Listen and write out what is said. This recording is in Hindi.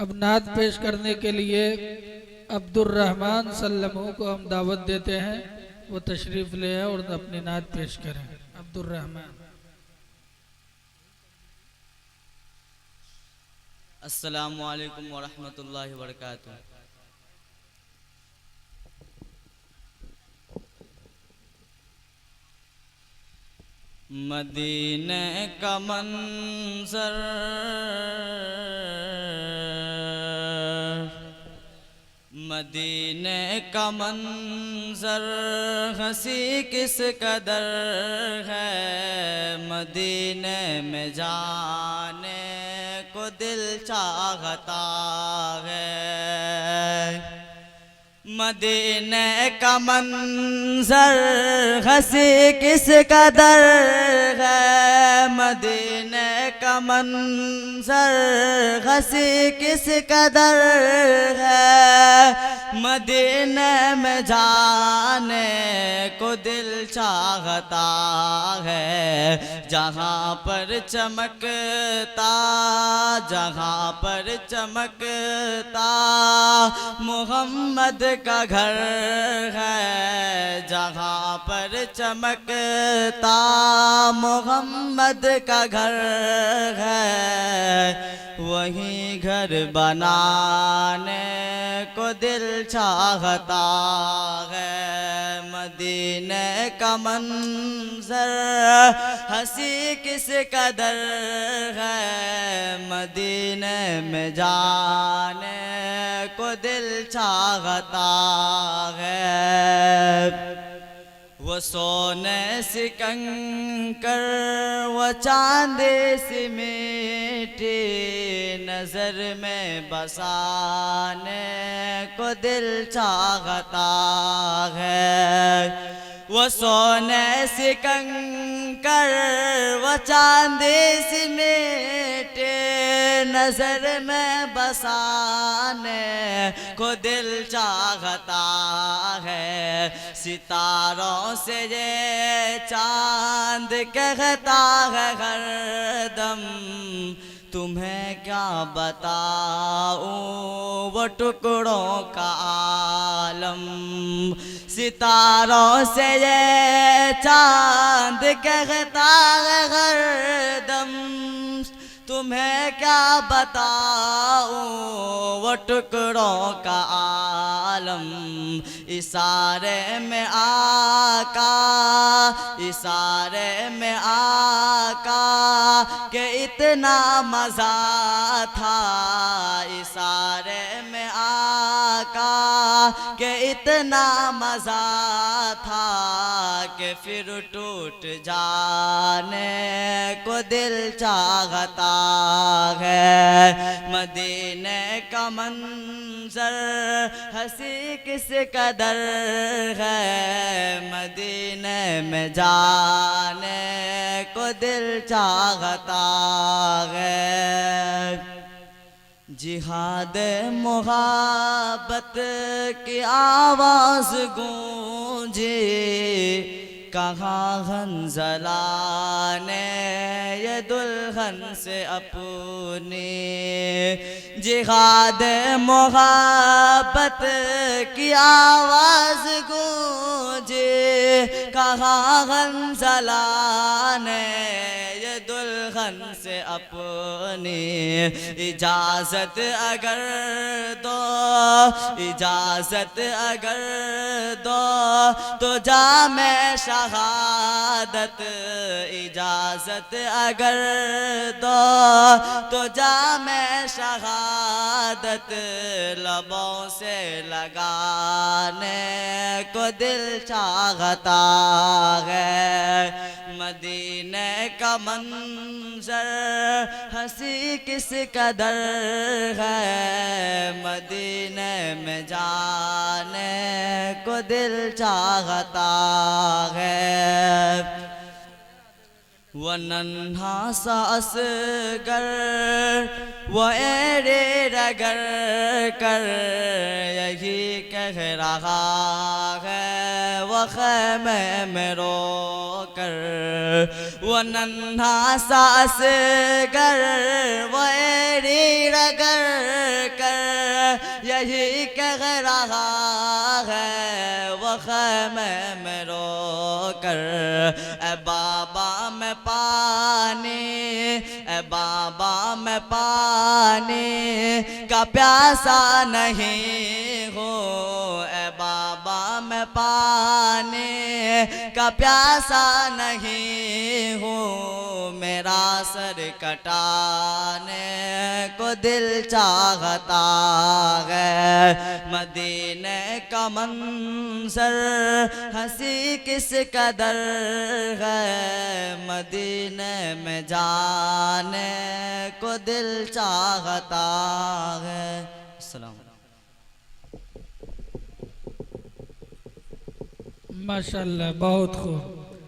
अब नात पेश करने के लिए अब्दुर्रहमान सल्लमू को हम दावत देते हैं, वो तशरीफ़ ले आए और अपनी नात पेश करें। अब्दुर्रहमान। अस्सलामु अलैकुम वरहमतुल्लाहि वबरकातुहू। मदीने का मंज़र मदीने का मंज़र हंसी किस कदर है, मदीने में जाने को दिल चाहता है। मदीने का मंज़र हंसी किस कदर है, मदीने का मंज़र हंसी किस कदर है, मदीने में जाने को दिल चाहता है। जहाँ पर चमकता मोहम्मद का घर है, जहाँ पर चमकता मोहम्मद का घर है, वहीं घर बनाने को दिल चाहता है। मदीने का मंज़र हंसी किस कदर है, मदीने में जाने को दिल चाहता है। वो सोने से कंकर वो चांदी सी मीठी नजर में बसाने को दिल चाहता है। वो सोने से कंकर वो चांदी सी मीठी नजर में बसाने को दिल चाहता है। सितारों से ये चांद कहता है हरदम, तुम्हें क्या बताऊं वो टुकड़ों का आलम। सितारों से ये चांद कहता है हरदम, तुम्हें क्या बताऊं वो टुकड़ों का आलम। इशारे में आका के इतना मज़ा था, इशारे में आका के इतना मज़ा था कि फिर टूट जाने को दिल चाहता है। मदीने का मंज़र हंसी किस कदर है, मदीने में जाने को दिल चाहता है। जिहाद मुहब्बत की आवाज़ गूंजे, कहाँ हंज़ला ने ये दुल्हन से अपनी। जिहाद मोहब्बत की आवाज़ गूंजे, कहाँ हंज़ला ने ये दुल्हन से अपनी। इजाज़त अगर दो तो जा मैं शहादत। इजाज़त अगर दो तो जा मैं शहादत, लबों से लगाने को दिल चाहता है। मदीने का मंज़र हंसी किस कदर है, मदीने में जाने को दिल चाहता है। वो नन्हा सा असगर वो एरे रगर कर यही कह रहा है, वो वो ख़ैमे में रो कर, वो नन्हा सा असगर वो एड़ी रगड़ कर यही कह रहा है वो ख़ैमे में रो कर, ए बाबा मैं पानी, ए बाबा मैं पानी का प्यासा नहीं हूँ, ए बाबा मैं पानी का प्यासा नहीं हूँ, मेरा सर कटाने को दिल चाहता है, मदीने का मंजर हंसी किस कदर है, मदीने में जाने को दिल चाहता है। अस्सलाम। माशाल्लाह, बहुत खूब।